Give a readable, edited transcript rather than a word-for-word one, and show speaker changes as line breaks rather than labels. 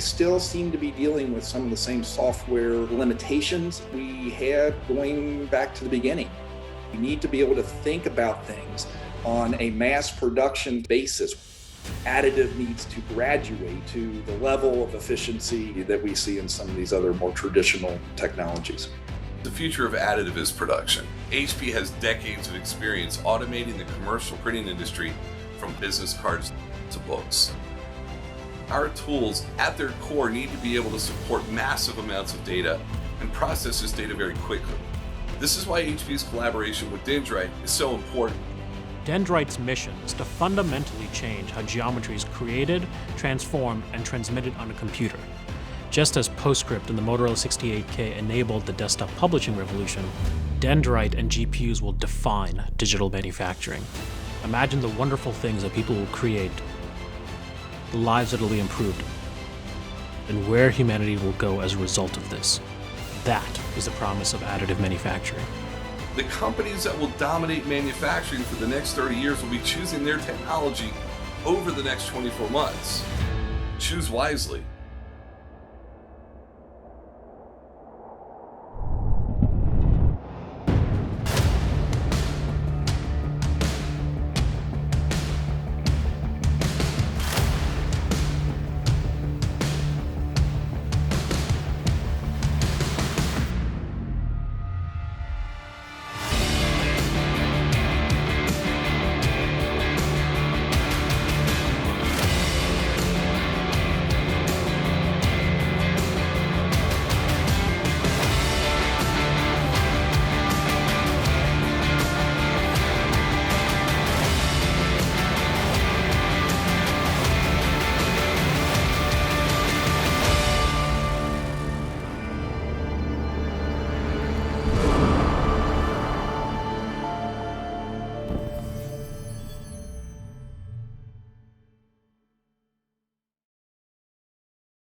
still seem to be dealing with some of the same software limitations we had going back to the beginning. We need to be able to think about things on a mass production basis. Additive needs to graduate to the level of efficiency that we see in some of these other more traditional technologies.
The future of additive is production. HP has decades of experience automating the commercial printing industry from business cards to books. Our tools at their core need to be able to support massive amounts of data and process this data very quickly. This is why HP's collaboration with Dyndrite is so important.
Dyndrite's mission is to fundamentally change how geometry is created, transformed, and transmitted on a computer. Just as PostScript and the Motorola 68K enabled the desktop publishing revolution, Dyndrite and GPUs will define digital manufacturing. Imagine the wonderful things that people will create, the lives that will be improved, and where humanity will go as a result of this. That is the promise of additive manufacturing.
The companies that will dominate manufacturing for the next 30 years will be choosing their technology over the next 24 months. Choose wisely.